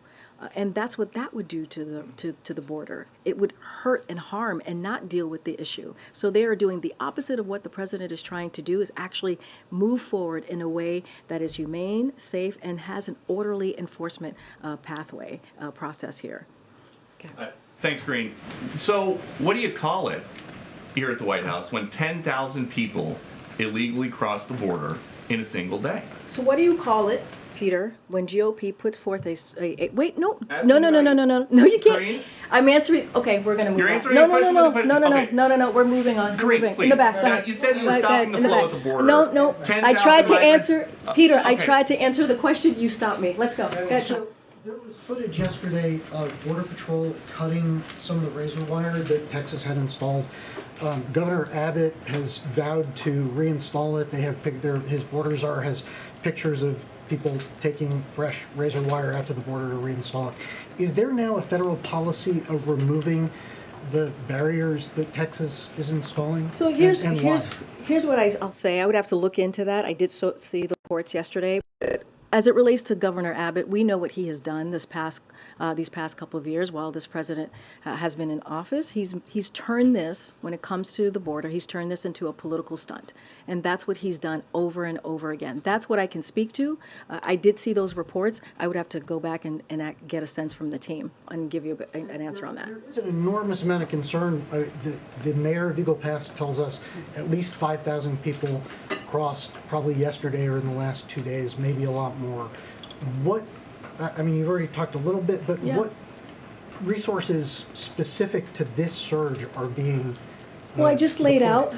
And that's what that would do to the border. It would hurt and harm and not deal with the issue. So they are doing the opposite of what the president is trying to do, is actually move forward in a way that is humane, safe, and has an orderly enforcement pathway process here. Okay.
Thanks, Karine. So what do you call it here at the White House when 10,000 people illegally cross the border in a single day?
So what do you call it, Peter, when GOP puts forth a wait, no, you can't.
Karine?
I'm answering. Okay, we're gonna move
You're
on.
answering
No,
a question with a question? Okay.
no. We're moving on.
Karine,
We're moving.
please.
In the back.
Now, you said you were stopping the flow at the border.
No.
10,000
I tried to
migrants-
answer, Peter. I
okay.
tried to answer the question. You stopped me. Let's go. Go ahead.
So there was footage yesterday of Border Patrol cutting some of the razor wire that Texas had installed. Governor Abbott has vowed to reinstall it. They have his border czar has pictures of people taking fresh razor wire out to the border to reinstall it. Is there now a federal policy of removing the barriers that Texas is installing?
So here's what I'll say. I would have to look into that. I did see the reports yesterday. As it relates to Governor Abbott, we know what he has done these past couple of years while this president has been in office. He's turned this, when it comes to the border, he's turned this into a political stunt, and that's what he's done over and over again. That's what I can speak to. I did see those reports. I would have to go back and get a sense from the team and give you an answer on that.
There is an enormous amount of concern. The mayor of Eagle Pass tells us at least 5,000 people crossed probably yesterday or in the last 2 days, maybe a lot more. What, I mean, you've already talked a little bit, but
Yeah.
what resources specific to this surge are being
Well, I just laid out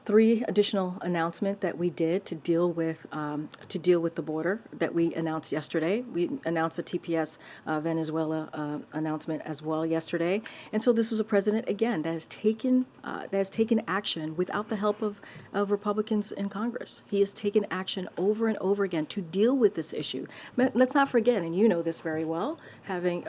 3 additional announcements that we did to deal with the border that we announced yesterday. We announced the TPS Venezuela announcement as well yesterday, and so this is a president again that has taken action without the help of Republicans in Congress. He has taken action over and over again to deal with this issue. Let's not forget, and you know this very well, having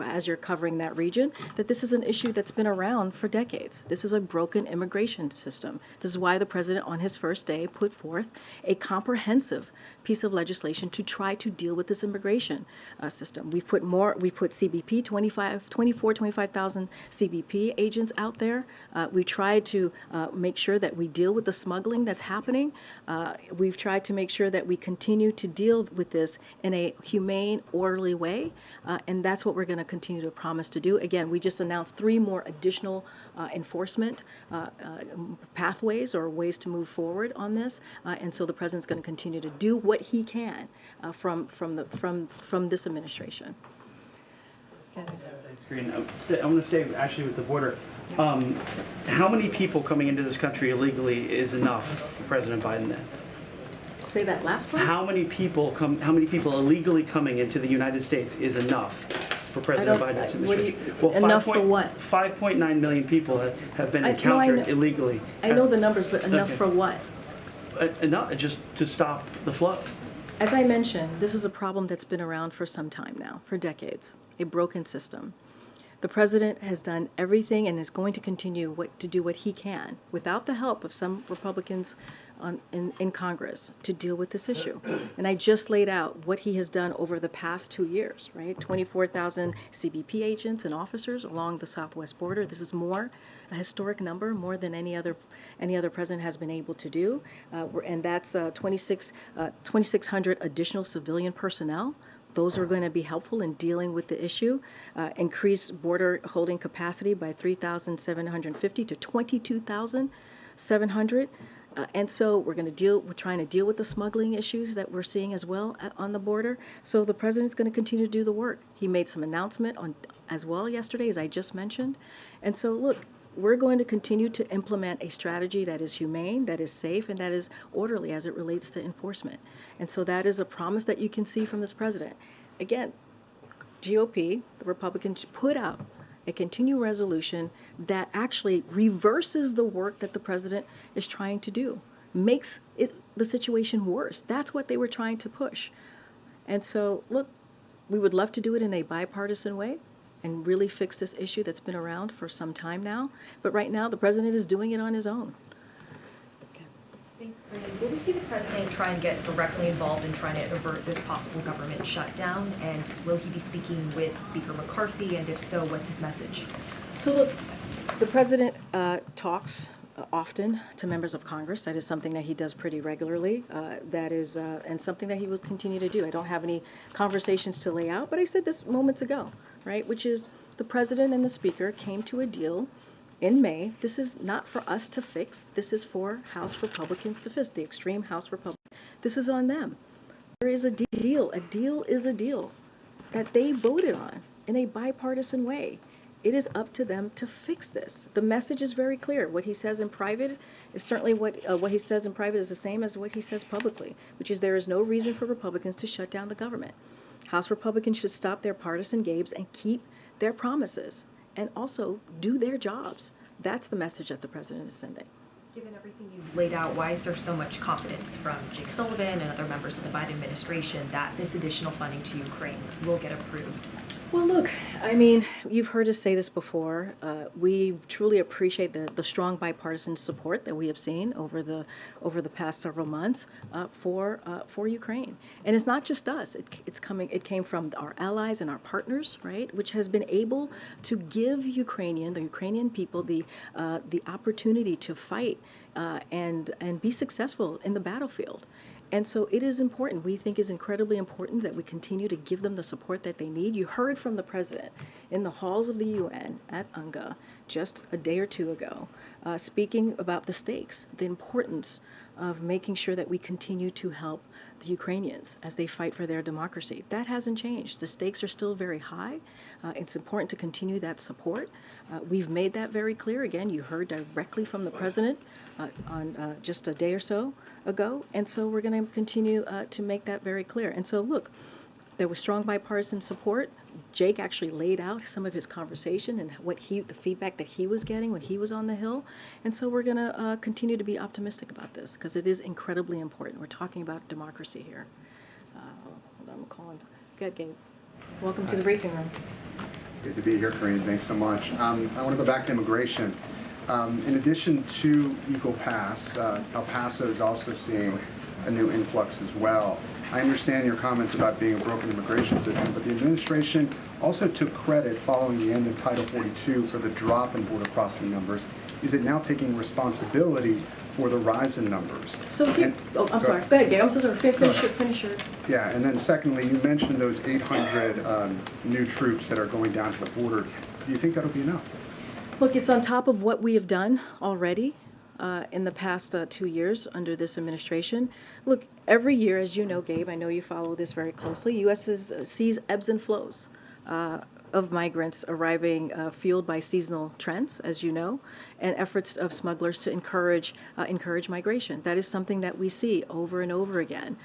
as you're covering that region, that this is an issue that's been around for decades. This is a broken immigration system. This is why the president on his first day put forth a comprehensive piece of legislation to try to deal with this immigration system. We put CBP, 25,000 CBP agents out there. We tried to make sure that we deal with the smuggling that's happening. We've tried to make sure that we continue to deal with this in a humane, orderly way, and that's what we're going to continue to promise to do. Again, we just announced 3 more additional enforcement pathways or ways to move forward on this, and so the president's going to continue to do what he can from this administration.
Thanks, Karine. I want to stay actually with the border. How many people coming into this country illegally is enough for President Biden then?
Say that last part?
How many people illegally coming into the United States is enough for President Biden's administration?
Enough for what?
5.9 million people have been encountered illegally.
I know the numbers, but enough for what?
Enough just to stop the flow.
As I mentioned, this is a problem that's been around for some time now, for decades, a broken system. The president has done everything and is going to continue to do what he can, without the help of some Republicans in Congress, to deal with this issue. And I just laid out what he has done over the past 2 years, right? 24,000 CBP agents and officers along the southwest border. This is a historic number, more than any other president has been able to do. And that's 2,600 additional civilian personnel. Those are going to be helpful in dealing with the issue. Increase border holding capacity by 3,750 to 22,700. And so we're trying to deal with the smuggling issues that we're seeing as well on the border. So the president's going to continue to do the work. He made some announcement as well yesterday, as I just mentioned. And so look, we're going to continue to implement a strategy that is humane, that is safe, and that is orderly as it relates to enforcement. And so that is a promise that you can see from this president. Again, GOP, the Republicans, put out a continuing resolution that actually reverses the work that the president is trying to do, makes the situation worse. That's what they were trying to push. And so, look, we would love to do it in a bipartisan way and really fix this issue that's been around for some time now. But right now, the president is doing it on his own.
Thanks, Karine. Will we see the president try and get directly involved in trying to avert this possible government shutdown? And will he be speaking with Speaker McCarthy? And if so, what's his message?
So look, the president talks often to members of Congress. That is something that he does pretty regularly. That is, and something that he will continue to do. I don't have any conversations to lay out, but I said this moments ago, right? Which is the president and the speaker came to a deal in May. This is not for us to fix. This is for House Republicans to fix, the extreme House Republicans. This is on them. There is a deal. A deal is a deal that they voted on in a bipartisan way. It is up to them to fix this. The message is very clear. What he says in private is certainly what he says in private is the same as what he says publicly, which is there is no reason for Republicans to shut down the government. House Republicans should stop their partisan games and keep their promises, and also do their jobs. That's the message that the president is sending.
Given everything you've laid out, why is there so much confidence from Jake Sullivan and other members of the Biden administration that this additional funding to Ukraine will get approved?
Well, look, I mean, you've heard us say this before. We truly appreciate the strong bipartisan support that we have seen over the past several months for Ukraine. And it's not just us. It came from our allies and our partners, right? Which has been able to give the Ukrainian people the opportunity to fight and be successful in the battlefield. And so it is important, we think is incredibly important that we continue to give them the support that they need. You heard from the president in the halls of the UN at UNGA just a day or two ago, speaking about the stakes, the importance of making sure that we continue to help the Ukrainians as they fight for their democracy. That hasn't changed. The stakes are still very high. It's important to continue that support. We've made that very clear. Again, you heard directly from the president on just a day or so ago. And so we're going to continue to make that very clear. And so, look, there was strong bipartisan support. Jake actually laid out some of his conversation and the feedback that he was getting when he was on the Hill. And so we're going to continue to be optimistic about this because it is incredibly important. We're talking about democracy here. Hold on, I'm calling. Good, Gabe. Welcome to the briefing room.
Good to be here, Karine. Thanks so much. I want to go back to immigration. In addition to Eagle Pass, El Paso is also seeing a new influx as well. I understand your comments about being a broken immigration system, but the administration also took credit following the end of Title 42 for the drop in border crossing numbers. Is it now taking responsibility for the rise in numbers?
So, I'm sorry. Go ahead, Gabe. I'm so sorry. Finish your.
Yeah, and then secondly, you mentioned those 800 new troops that are going down to the border. Do you think that'll be enough?
Look, it's on top of what we have done already in the past 2 years under this administration. Look, every year, as you know, Gabe, I know you follow this very closely, U.S. sees ebbs and flows of migrants arriving fueled by seasonal trends, as you know, and efforts of smugglers to encourage migration. That is something that we see over and over again.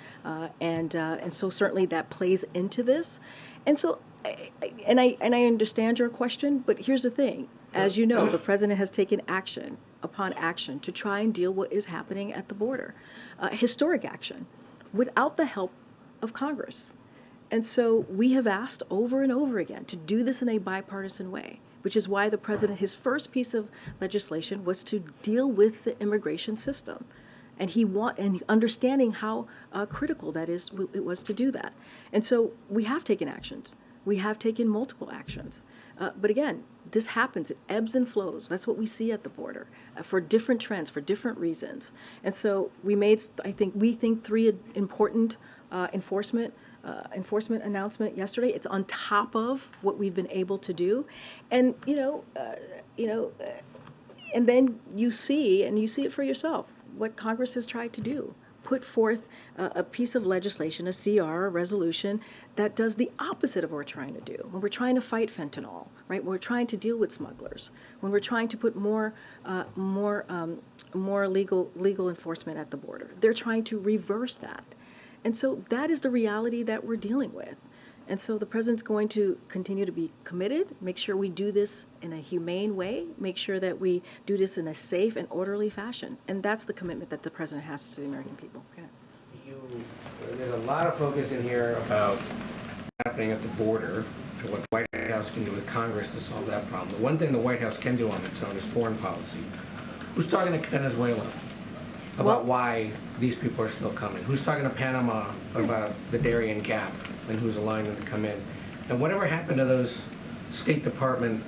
And so certainly that plays into this. And so, I understand your question, but here's the thing. As you know, the president has taken action upon action to try and deal what is happening at the border. Historic action, without the help of Congress. And so we have asked over and over again to do this in a bipartisan way, which is why the president, his first piece of legislation was to deal with the immigration system. And understanding how critical that is, it was to do that. And so we have taken actions. We have taken multiple actions. But again, this happens. It ebbs and flows. That's what we see at the border for different trends, for different reasons. And so we think 3 important enforcement announcement yesterday. It's on top of what we've been able to do, and and then you see it for yourself what Congress has tried to do. Put forth a piece of legislation, a CR, a resolution, that does the opposite of what we're trying to do. When we're trying to fight fentanyl, right? When we're trying to deal with smugglers, when we're trying to put more legal enforcement at the border, they're trying to reverse that. And so that is the reality that we're dealing with. And so the president's going to continue to be committed, make sure we do this in a humane way, make sure that we do this in a safe and orderly fashion. And that's the commitment that the president has to the American people. Okay.
There's a lot of focus in here about what's happening at the border, to what the White House can do with Congress to solve that problem. The one thing the White House can do on its own is foreign policy. Who's talking to Venezuela about why these people are still coming? Who's talking to Panama about the Darien Gap and who's allowing them to come in? And whatever happened to those State Department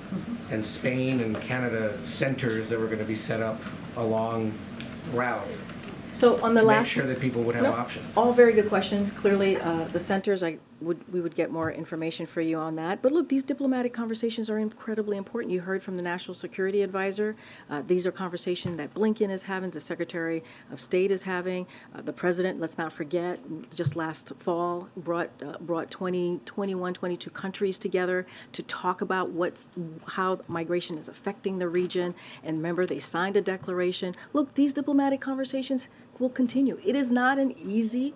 and Spain and Canada centers that were going to be set up along the route?
So on the
to
last,
make sure that people would have options.
All very good questions. Clearly, the centers, we would get more information for you on that. But look, these diplomatic conversations are incredibly important. You heard from the National Security Advisor. These are conversations that Blinken is having, the Secretary of State is having. The President, let's not forget, just last fall brought 22 countries together to talk about how migration is affecting the region. And remember, they signed a declaration. Look, these diplomatic conversations will continue. It is not an easy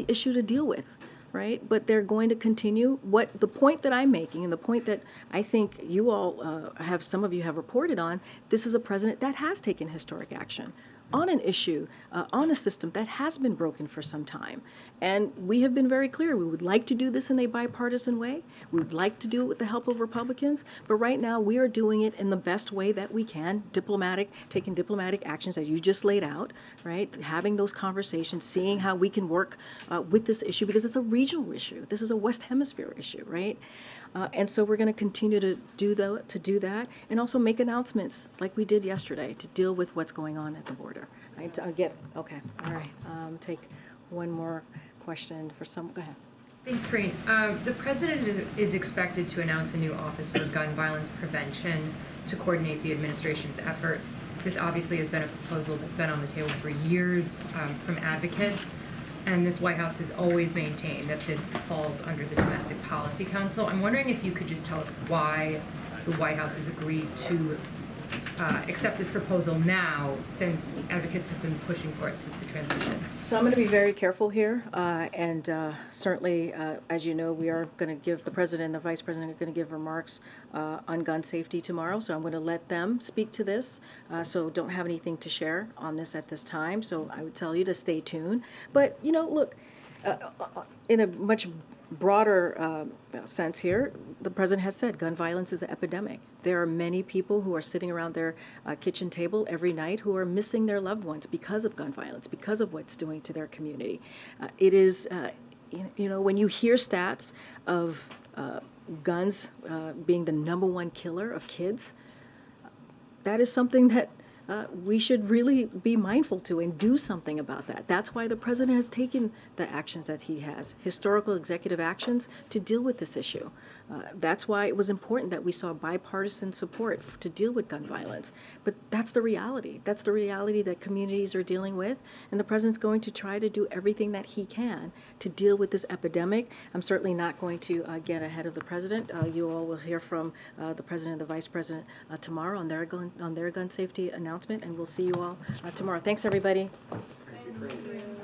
issue to deal with, right? But they're going to continue. The point that I'm making, and the point that I think you all some of you have reported on, this is a president that has taken historic action on an issue, on a system that has been broken for some time. And we have been very clear, we would like to do this in a bipartisan way. We would like to do it with the help of Republicans, but right now we are doing it in the best way that we can, taking diplomatic actions that you just laid out, right? Having those conversations, seeing how we can work with this issue, because it's a regional issue. This is a West Hemisphere issue, right? And so we're going to continue to do that, and also make announcements like we did yesterday to deal with what's going on at the border. Okay, all right. Take one more question for go ahead.
Thanks, Karine. The president is expected to announce a new office for gun violence prevention to coordinate the administration's efforts. This obviously has been a proposal that's been on the table for years from advocates. And this White House has always maintained that this falls under the Domestic Policy Council. I'm wondering if you could just tell us why the White House has agreed to accept this proposal now, since advocates have been pushing for it since the transition.
So I'm going to be very careful here, and certainly, as you know, we are going to give the president and the vice president are going to give remarks on gun safety tomorrow. So I'm going to let them speak to this. So don't have anything to share on this at this time. So I would tell you to stay tuned. But look, in a much broader sense here, the president has said gun violence is an epidemic. There are many people who are sitting around their kitchen table every night who are missing their loved ones because of gun violence, because of what's doing to their community. It is, when you hear stats of guns being the #1 killer of kids, that is something that we should really be mindful to and do something about that. That's why the president has taken the actions that he has, historical executive actions, to deal with this issue. That's why it was important that we saw bipartisan support to deal with gun violence. But that's the reality. That's the reality that communities are dealing with, and the president's going to try to do everything that he can to deal with this epidemic. I'm certainly not going to get ahead of the president. You all will hear from the president and the vice president tomorrow on their gun safety announcement, and we'll see you all tomorrow. Thanks, everybody.
Thank you.